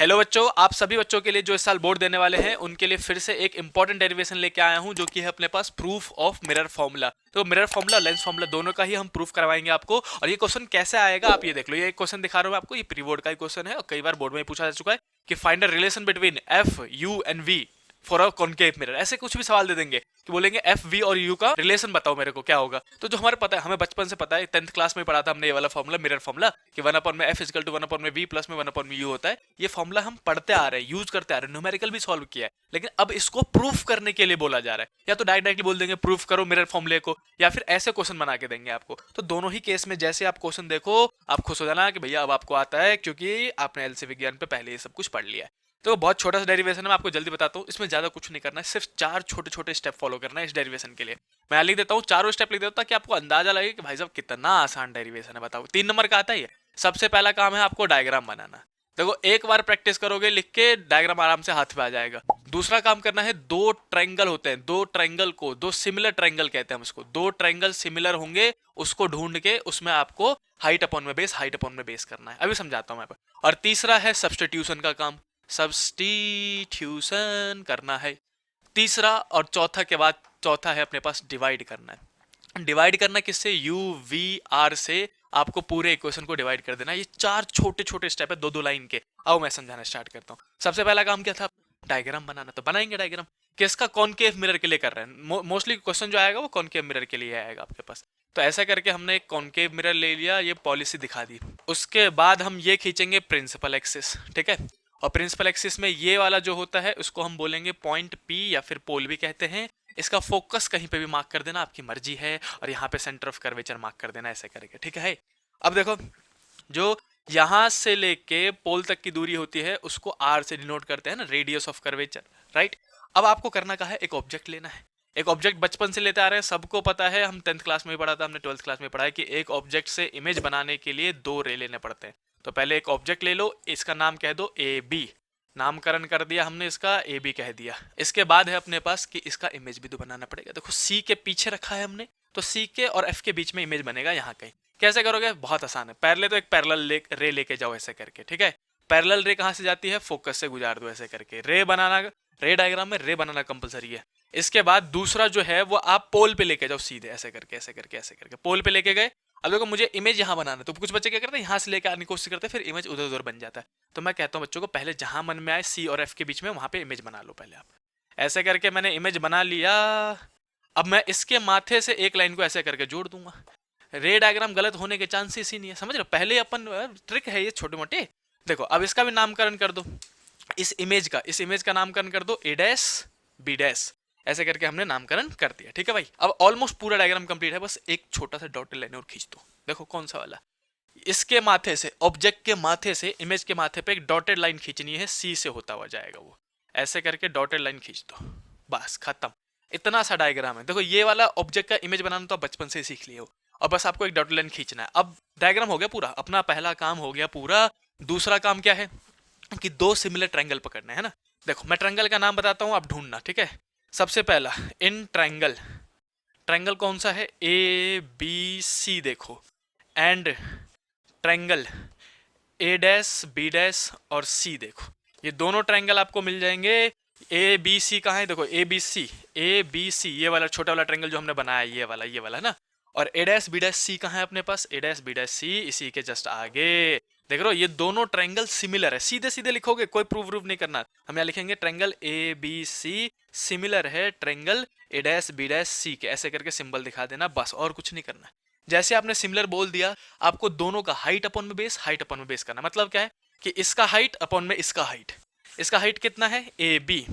Hello बच्चों, आप सभी बच्चों के लिए जो इस साल बोर्ड देने वाले हैं उनके लिए फिर से एक इंपॉर्टेंट डेरिवेशन लेके आया हूं, जो कि है अपने पास प्रूफ ऑफ मिरर फॉर्मूला। तो मिरर फॉर्मूला, लेंस फॉर्मूला दोनों का ही हम प्रूफ करवाएंगे आपको। और ये क्वेश्चन कैसे आएगा आप ये देख लो। ये क्वेश्चन दिखा रहा हूं आपको, ये प्री बोर्ड का ही क्वेश्चन है और कई बार बोर्ड में पूछा जा चुका है कि find the relation between f u and v for a concave mirror. ऐसे कुछ भी सवाल दे देंगे कि बोलेंगे एफ वी और यू का रिलेशन बताओ मेरे को, क्या होगा। तो जो हमारे पता है, हमें बचपन से पता है, 10th क्लास में पढ़ा था हमने ये वाला फॉर्मूला, मिरर फॉर्मूला, कि 1 में एफ इजकल टू 1 में वी प्लस में 1 में यू होता है। ये फॉर्मूला हम पढ़ते आ रहे हैं, यूज करते आ रहे हैं, न्यूमेरिकल भी सॉल्व किया है, लेकिन अब इसको प्रूफ करने के लिए बोला जा रहा है। या तो डायरेक्टली बोल देंगे प्रूफ करो मिरर फॉर्मूले को, या फिर ऐसे क्वेश्चन बना के देंगे आपको। तो दोनों ही केस में जैसे आप क्वेश्चन देखो, आप खुश हो जाना कि भैया अब आपको आता है, क्योंकि आपने एलसी विज्ञान पे पहले ये सब कुछ पढ़ लिया है। तो बहुत छोटा सा डेरिवेशन है, मैं आपको जल्दी बताता हूँ। इसमें ज्यादा कुछ नहीं करना है, सिर्फ 4 छोटे छोटे स्टेप फॉलो करना है इस डेरिवेशन के लिए। मैं लिख देता हूँ, चारों स्टेप लिख देता हूँ ताकि आपको अंदाजा लगे कि भाई साहब कितना आसान डेरिवेशन है। बताओ 3 नंबर का आता है ये। सबसे पहला काम है आपको डायग्राम बनाना। देखो एक बार प्रैक्टिस करोगे लिख के, डायग्राम आराम से हाथ पे आ जाएगा। दूसरा काम करना है, दो ट्रायंगल होते हैं, दो ट्रायंगल को, दो सिमिलर ट्रायंगल कहते हैं हम इसको। दो ट्रायंगल सिमिलर होंगे उसको ढूंढ के उसमें आपको हाइट अपॉन में बेस, हाइट अपॉन में बेस करना है। अभी समझाता हूँ मैं। और तीसरा है सब्स्टिट्यूशन का काम, सब्स्टिट्यूशन करना है तीसरा। और चौथा के बाद चौथा है अपने पास डिवाइड करना है। डिवाइड करना किससे? यू वी आर से आपको पूरे इक्वेशन को डिवाइड कर देना। ये 4 छोटे छोटे स्टेप है, 2-2 लाइन के। आओ मैं समझाना स्टार्ट करता हूँ। सबसे पहला काम क्या था? डायग्राम बनाना। तो बनाएंगे डायग्राम किसका? कॉनकेव मिरर के लिए कर रहे हैं। मोस्टली क्वेश्चन जो आएगा वो कॉनकेव मिरर के लिए आएगा आपके पास। तो ऐसा करके हमने एक कॉनकेव मिरर ले लिया, ये पॉलिसी दिखा दी। उसके बाद हम ये खींचेंगे प्रिंसिपल एक्सिस, ठीक है। और प्रिंसिपल एक्सिस में ये वाला जो होता है उसको हम बोलेंगे पॉइंट पी, या फिर पोल भी कहते हैं। इसका फोकस कहीं पे भी मार्क कर देना, आपकी मर्जी है। और यहाँ पे सेंटर ऑफ कर्वेचर मार्क कर देना, ऐसे करके, ठीक है। अब देखो, जो यहां से लेके पोल तक की दूरी होती है उसको आर से डिनोट करते हैं ना, रेडियस ऑफ कर्वेचर, राइट। अब आपको करना क्या है? एक ऑब्जेक्ट लेना है। एक ऑब्जेक्ट बचपन से लेते आ रहे हैं, सबको पता है, हम 10th क्लास में भी पढ़ा था, हमने 12th क्लास में पढ़ा है कि एक ऑब्जेक्ट से इमेज बनाने के लिए 2 रे लेने पड़ते हैं। तो पहले एक ऑब्जेक्ट ले लो, इसका नाम कह दो ए बी। नामकरण कर दिया हमने, इसका ए बी कह दिया। इसके बाद है अपने पास कि इसका इमेज भी तो बनाना पड़ेगा। देखो सी के पीछे रखा है हमने, तो सी के और एफ के बीच में इमेज बनेगा यहाँ कहीं। कैसे करोगे? बहुत आसान है। पहले तो एक पैरेलल रे लेके जाओ ऐसे करके, ठीक है। पैरेलल रे कहाँ से जाती है? फोकस से गुजार दो ऐसे करके। रे बनाना, रे डायग्राम में रे बनाना कंपलसरी है। इसके बाद दूसरा जो है वो आप पोल पे लेके जाओ सीधे, ऐसे करके ऐसे करके ऐसे करके पोल पे लेके गए। अब देखो मुझे इमेज यहाँ बनाना है, तो कुछ बच्चे क्या करते हैं, यहाँ से लेके आने की कोशिश करते हैं, फिर इमेज उधर उधर बन जाता है। तो मैं कहता हूँ बच्चों को, पहले जहां मन में आए सी और एफ के बीच में, वहां पे इमेज बना लो पहले आप। ऐसे करके मैंने इमेज बना लिया। अब मैं इसके माथे से एक लाइन को ऐसे करके जोड़ दूंगा। रे डायग्राम गलत होने के चांसेस ही नहीं है, समझ रहे हो। पहले अपन ट्रिक है ये छोटे मोटे। देखो अब इसका भी नामकरण कर दो, इस इमेज का नामकरण कर दो ए डैश बी डैश। ऐसे करके हमने नामकरण कर दिया, ठीक है भाई। अब ऑलमोस्ट पूरा डायग्राम कंप्लीट है, बस एक छोटा सा डॉटेड लाइन और खींच दो। देखो कौन सा वाला? इसके माथे से, ऑब्जेक्ट के माथे से इमेज के माथे पे एक डॉटेड लाइन खींचनी है, सी से होता हुआ जाएगा वो। ऐसे करके डॉटेड लाइन खींच दो, बस खत्म। इतना सा डायग्राम है। देखो ये वाला ऑब्जेक्ट का इमेज बनाना तो आप बचपन से ही सीख लिए हो, और बस आपको एक डॉटेड लाइन खींचना है। अब डायग्राम हो गया पूरा, अपना पहला काम हो गया पूरा। दूसरा काम क्या है कि 2 सिमिलर ट्रायंगल पकड़ने हैं ना। देखो मैं ट्रायंगल का नाम बताता हूँ, आप ढूंढना, ठीक है। सबसे पहला इन ट्रायंगल, ट्रायंगल कौन सा है? A B C. देखो and triangle A dash B dash और सी। देखो ये दोनों ट्रायंगल आपको मिल जाएंगे। ए बी सी कहाँ है? देखो ए बी सी, ए बी सी, ये वाला छोटा वाला ट्रायंगल जो हमने बनाया, ये वाला ना। और ए डैश बी डैश सी कहाँ है अपने पास? ए डैश बी डैश सी इसी के जस्ट आगे। देख रहे हो ये दोनों ट्रायंगल सिमिलर है। सीधे सीधे लिखोगे, कोई प्रूफ नहीं करना। हम यहाँ लिखेंगे triangle A B C similar है triangle A dash B dash C के, ऐसे करके सिंबल दिखा देना, बस और कुछ नहीं करना। जैसे आपने सिमिलर बोल दिया, आपको दोनों का हाइट अपॉन में बेस, हाइट अपॉन में बेस करना। मतलब क्या है कि इसका हाइट अपॉन में इसका हाइट। इसका हाइट कितना है? ए बी,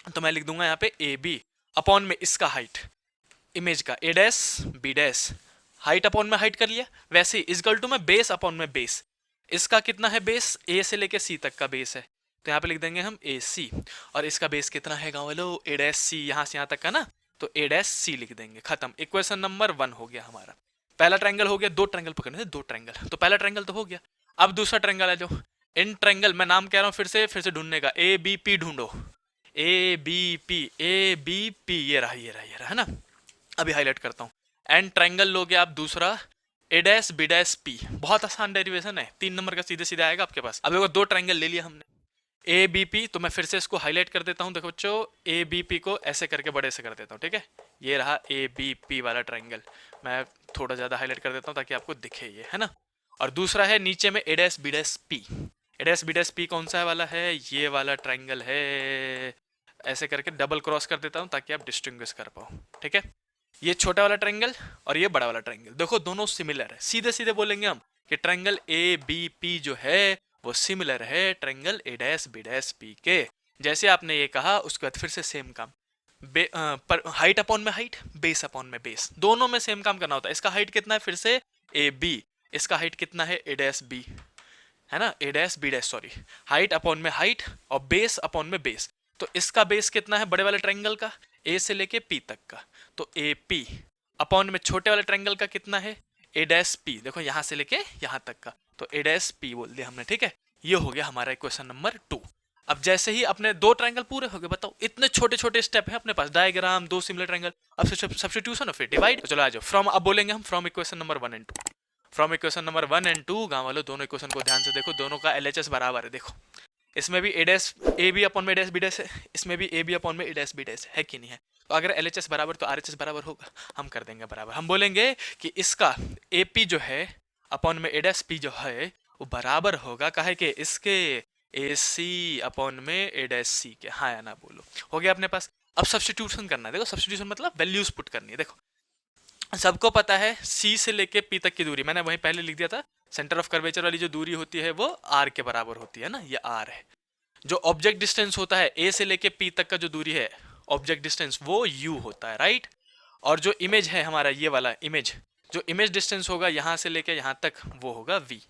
तो मैं लिख दूंगा यहाँ पे ए बी अपॉन में इसका हाइट, इमेज का A dash B dash. Height upon में हाइट कर लिया। वैसे ही इजकल टू में बेस अपॉन में बेस। इसका कितना है बेस? ए से लेके सी तक का बेस है, तो यहाँ पे लिख देंगे हम ए सी। और इसका बेस कितना है गाँव वालों? ए डैश सी, यहाँ से यहाँ तक का ना, तो ए डैश सी लिख देंगे। खत्म, इक्वेशन नंबर 1 हो गया हमारा। पहला ट्रायंगल हो गया। 2 ट्रायंगल पकड़ने थे, 2 ट्रायंगल। तो पहला ट्रायंगल तो हो गया। अब दूसरा ट्रायंगल है जो इन ट्रायंगल, मैं नाम कह रहा हूँ फिर से ढूंढने का। ए बी पी ढूंढो, A B P, A B P, ये रहा ये रहा ये रहा, है ना। अभी हाईलाइट करता हूँ। एंड ट्रायंगल लोगे आप दूसरा, ए डैश बी डैश पी। बहुत आसान डेरिवेशन है, 3 नंबर का सीधे सीधे आएगा आपके पास। अब देखो 2 ट्रायंगल ले लिया हमने। ए बी पी, तो मैं फिर से इसको हाईलाइट कर देता हूँ। देखो बच्चों, ए बी पी को ऐसे करके बड़े से कर देता हूँ, ठीक है। ये रहा ए बी पी वाला ट्राइंगल। मैं थोड़ा ज़्यादा हाईलाइट कर देता हूँ ताकि आपको दिखे ये, है ना। और दूसरा है नीचे में ए डैश बी डैश पी। ए डैश बी डैश पी कौन सा वाला है? ये वाला ट्राइंगल है। ऐसे करके डबल क्रॉस कर देता हूँ ताकि आप डिस्टिंग्विश कर पाओ, ठीक है। ये छोटा वाला ट्राइंगल और ये बड़ा वाला ट्राइंगल, देखो दोनों सिमिलर है। सीधे सीधे बोलेंगे हम कि ट्राइंगल ए बी पी जो है वो सिमिलर है triangle A dash B dash P के। जैसे आपने ये कहा, उसके बाद फिर से सेम काम, पर हाइट अपॉन में हाइट, बेस अपॉन में बेस, दोनों में सेम काम करना होता है। इसका हाइट कितना है? फिर से ए बी। इसका हाइट कितना है? ए डैश बी, है ना, A dash B dash, sorry. Height upon में हाइट और बेस अपॉन में बेस। तो इसका बेस कितना है बड़े वाले ट्रायंगल का? ए से लेके पी तक का, तो ए पी अपॉन में छोटे वाले ट्रायंगल का कितना है? ए डैश पी। देखो यहां से लेके यहां तक का, तो ए डैश पी बोल दिया हमने, ठीक है। ये हो गया हमारा क्वेश्चन नंबर 2। अब जैसे ही अपने दो ट्रायंगल पूरे हो गए, बताओ इतने छोटे छोटे स्टेप है अपने पास, डायग्राम, दो सिमिलर ट्रायंगल, अब सब्स्टिट्यूशन और फिर डिवाइड। तो चलो आ जाओ फ्रॉम, अब बोलेंगे हम from equation number 1 and 2। From equation number 1 and 2, गांव वालों दोनों इक्वेशन को ध्यान से देखो, दोनों का एलएचएस बराबर है। देखो इसमें भी ए डैश ए बी अपॉन में ए डैश बी डैश है, इसमें भी ए बी अपॉन में ए डैश बी डैश है कि नहीं है? तो अगर एलएचएस बराबर तो आरएचएस बराबर होगा, हम कर देंगे बराबर। हम बोलेंगे कि इसका ए पी जो है अपॉन में ए डैश पी जो है वो बराबर होगा, काहे कि इसके ए सी अपॉन में ए डैश सी के। हाँ या ना बोलो, हो गया अपने पास। अब सब्स्टिट्यूशन करना है। देखो सब्स्टिट्यूशन मतलब वैल्यूज पुट करनी है। देखो सबको पता है सी से लेके पी तक की दूरी, मैंने वहीं पहले लिख दिया था, सेंटर ऑफ कर्वेचर वाली जो दूरी होती है वो आर के बराबर होती है ना, ये आर है। जो ऑब्जेक्ट डिस्टेंस होता है ए से लेके पी तक का जो दूरी है ऑब्जेक्ट डिस्टेंस, वो यू होता है, राइट। और जो इमेज है हमारा ये वाला इमेज, जो इमेज डिस्टेंस होगा यहाँ से लेके यहाँ तक, वो होगा वी।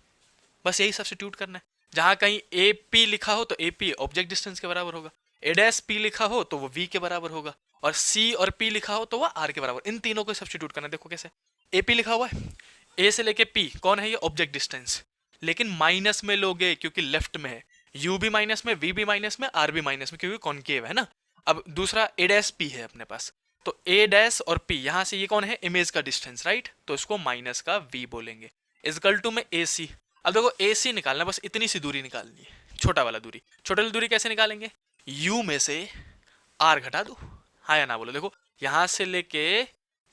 बस यही सब्स्टिट्यूट करना है। जहां कहीं ए पी लिखा हो तो ए पी ऑब्जेक्ट डिस्टेंस के बराबर होगा, ए डैश पी लिखा हो तो वो वी के बराबर होगा, और सी और पी लिखा हो तो वो आर के बराबर। इन तीनों को सब्स्टिट्यूट करना है। देखो कैसे, ए पी लिखा हुआ है, ए से लेके पी कौन है? ये ऑब्जेक्ट डिस्टेंस, लेकिन माइनस में लोगे क्योंकि लेफ्ट में है। यू भी माइनस में, वी भी माइनस में, आर भी माइनस में क्योंकि कॉनकेव है ना। अब दूसरा ए डैश पी है अपने पास, तो ए डैश और पी यहां से ये कौन है? इमेज का डिस्टेंस, राइट। तो इसको माइनस का वी बोलेंगे। इजकल टू में ए सी। अब देखो ए सी निकालना, बस इतनी सी दूरी निकालनी है, छोटा वाला दूरी। छोटा वाली दूरी कैसे निकालेंगे? यू में से आर घटा दो, हाँ या ना बोलो। देखो यहां से लेके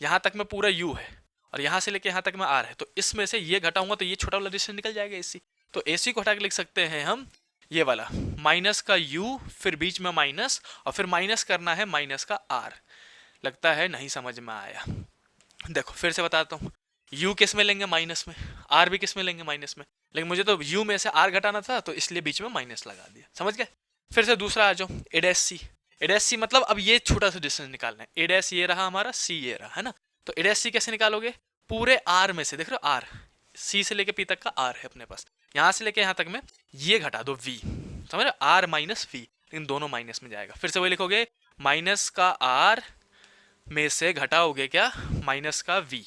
यहां तक में पूरा यू है और यहां से लेके यहां तक में आर है, तो इसमें से ये घटाऊंगा तो ये छोटा वाला डिस्टेंस निकल जाएगा एसी। तो एसी को हटा के लिख सकते हैं हम ये वाला माइनस का यू, फिर बीच में माइनस, और फिर माइनस करना है माइनस का आर। लगता है नहीं समझ में आया। देखो फिर से बताता हूँ, u किस में लेंगे? माइनस में। r भी किस में लेंगे? माइनस में। लेकिन मुझे तो u में से r घटाना था तो इसलिए बीच में माइनस लगा दिया, समझ गए। फिर से दूसरा आ जाओ, ए डैश सी। ए डैश सी मतलब अब ये छोटा सा डिस्टेंस निकालना है। ए डैश ये रहा हमारा, सी ये रहा, है ना। तो ए डैश सी कैसे निकालोगे? पूरे r में से, देख रहे हो r, c से लेके p तक का r है अपने पास, यहाँ से लेके यहाँ तक में ये घटा दो v, समझ रहे? r माइनस v, लेकिन दोनों माइनस में जाएगा। फिर से वही लिखोगे, माइनस का r में से घटाओगे क्या? माइनस का v।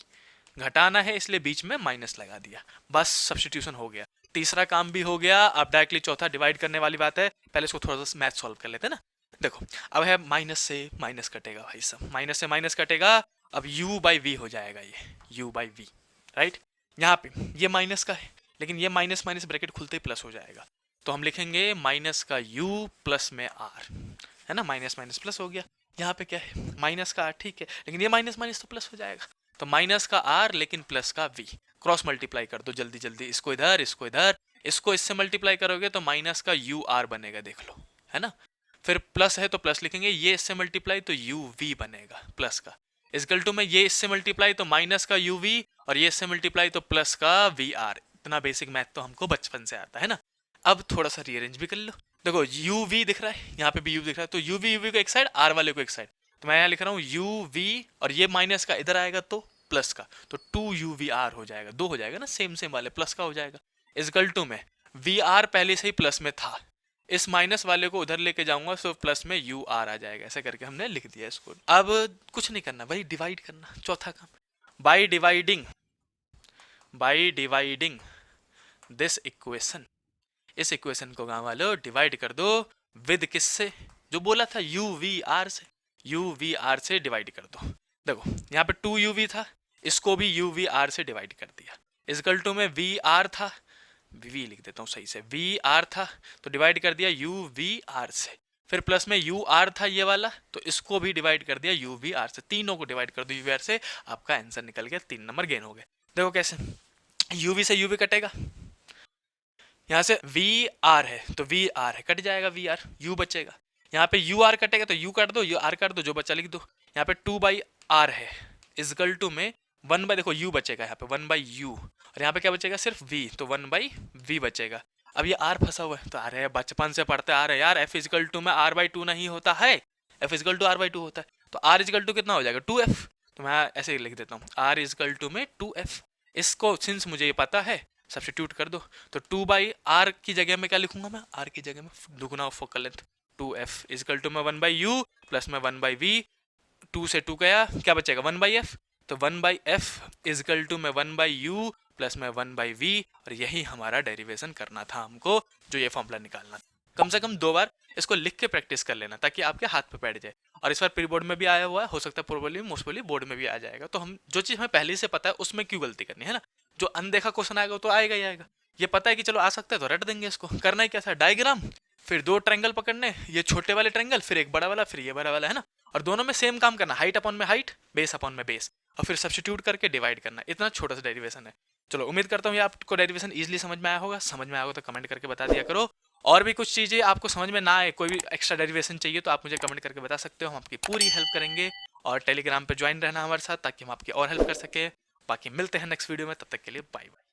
घटाना है इसलिए बीच में माइनस लगा दिया, बस सब्स्टिट्यूशन हो गया। तीसरा काम भी हो गया। अब डायरेक्टली चौथा डिवाइड करने वाली बात है, पहले इसको थोड़ा सा मैथ सॉल्व कर लेते हैं ना। देखो अब है माइनस से माइनस कटेगा भाई साहब, माइनस से माइनस कटेगा। अब u बाई वी हो जाएगा, ये u बाई वी, राइट। यहाँ पे ये माइनस का है, लेकिन ये माइनस माइनस ब्रैकेट खुलते ही प्लस हो जाएगा, तो हम लिखेंगे माइनस का u प्लस में r, है ना। माइनस माइनस प्लस हो गया। यहाँ पे क्या है? माइनस का r, ठीक है, लेकिन ये माइनस माइनस तो प्लस हो जाएगा, तो माइनस का r लेकिन प्लस का v। क्रॉस मल्टीप्लाई कर दो जल्दी जल्दी, इसको इधर इसको इधर, इसको इससे मल्टीप्लाई करोगे तो माइनस का यू आर बनेगा, देख लो, है ना। फिर प्लस है तो प्लस लिखेंगे, ये इससे मल्टीप्लाई तो यू वी बनेगा प्लस का। इजकल टू में ये इससे मल्टीप्लाई तो माइनस का यू वी, और ये इससे मल्टीप्लाई तो प्लस का वी आर। इतना बेसिक मैथ तो हमको बचपन से आता है ना। अब थोड़ा सा रीअरेंज भी कर लो। देखो यू वी दिख रहा है, यहाँ पे भी यू दिख रहा है, तो यू वी को एक साइड, आर वाले को एक साइड, तो मैं यहाँ लिख रहा हूँ यू वी, और ये माइनस का इधर आएगा तो प्लस का, तो 2uVr हो जाएगा, 2 हो जाएगा ना, सेम सेम वाले प्लस का हो जाएगा। इजकल टू में Vr पहले से ही प्लस में था, इस माइनस वाले को उधर लेके जाऊंगा तो प्लस में ur आ जाएगा, ऐसे करके हमने लिख दिया इसको। अब कुछ नहीं करना भाई, डिवाइड करना, चौथा काम। बाई डिवाइडिंग दिस इक्वेशन, इस इक्वेशन को गाँव वालों डिवाइड कर दो विद किससे? जो बोला था UVr से, UVr से डिवाइड कर दो। देखो यहाँ पे 2uv था, इसको भी UVr से डिवाइड कर दिया। इजकल टू में Vr था, वी लिख देता हूँ सही से, वी आर था तो डिवाइड कर दिया यू वी आर से, फिर प्लस में यू आर था ये वाला तो इसको भी डिवाइड कर दिया यू वी आर से, तीनों को डिवाइड कर दो यू वी आर से, आपका आंसर निकल गया, 3 नंबर गेन हो गए। देखो कैसे, यू वी से यू वी कटेगा, यहाँ से वी आर है तो वी आर है कट जाएगा, वी आर यू बचेगा, यहाँ पे यू आर कटेगा तो यू काट दो, यू आर काट दो, जो बचा लिख दो। यहाँ पे 2/r है इजकल टू में 1/, देखो u बचेगा यहाँ पे 1/u, और यहाँ पे क्या बचेगा सिर्फ v, तो 1/v बचेगा। अब ये r फंसा हुआ है तो अरे बचपन से पढ़ते आ रहे यार, f इजकल टू में r/2 नहीं होता है, f इजकल टू r/2 होता है, तो r इजकल टू कितना हो जाएगा 2f, तो मैं ऐसे ही लिख देता हूँ r इजकल टू में 2f। इसको सिंस मुझे ये पता है सब्स्टिट्यूट कर दो, तो 2/r की जगह में क्या लिखूंगा मैं, r की जगह में दुगुना focal length 2f is equal to में 1/u प्लस में 1/v, 2 से 2 गया क्या बचेगा 1/f, तो 1/f इजकल टू में 1/u प्लस में 1/v, और यही हमारा डेरिवेशन करना था हमको, जो ये फॉर्मूला निकालना था। कम से कम 2 बार इसको लिख के प्रैक्टिस कर लेना ताकि आपके हाथ पे बैठ जाए, और इस बार प्री बोर्ड में भी आया हुआ है, हो सकता है प्रोबेबली मोस्टली बोर्ड में भी आ जाएगा, तो हम जो चीज़ हमें पहले से पता है उसमें क्यों गलती करनी है ना, जो अनदेखा क्वेश्चन आएगा तो आएगा ही आएगा, ये पता है कि चलो आ सकता है तो रट देंगे इसको। करना ही कैसा, डायग्राम, फिर 2 ट्रायंगल पकड़ने, ये छोटे वाले ट्रायंगल फिर एक बड़ा वाला फिर ये बड़ा वाला, है ना, और दोनों में सेम काम करना, हाइट अपॉन में हाइट, बेस अपॉन में बेस, और फिर सब्स्टिट्यूट करके डिवाइड करना, इतना छोटा सा डेरिवेशन है। चलो उम्मीद करता हूँ ये आपको डेरिवेशन इजीली समझ में आया होगा, समझ में आया होगा तो कमेंट करके बता दिया करो, और भी कुछ चीज़ें आपको समझ में ना आए, कोई भी एक्स्ट्रा डेरिवेशन चाहिए तो आप मुझे कमेंट करके बता सकते हो, हम आपकी पूरी हेल्प करेंगे, और टेलीग्राम पे ज्वाइन रहना हमारे साथ ताकि हम आपकी और हेल्प कर सके। बाकी मिलते हैं नेक्स्ट वीडियो में, तब तक के लिए बाय बाय।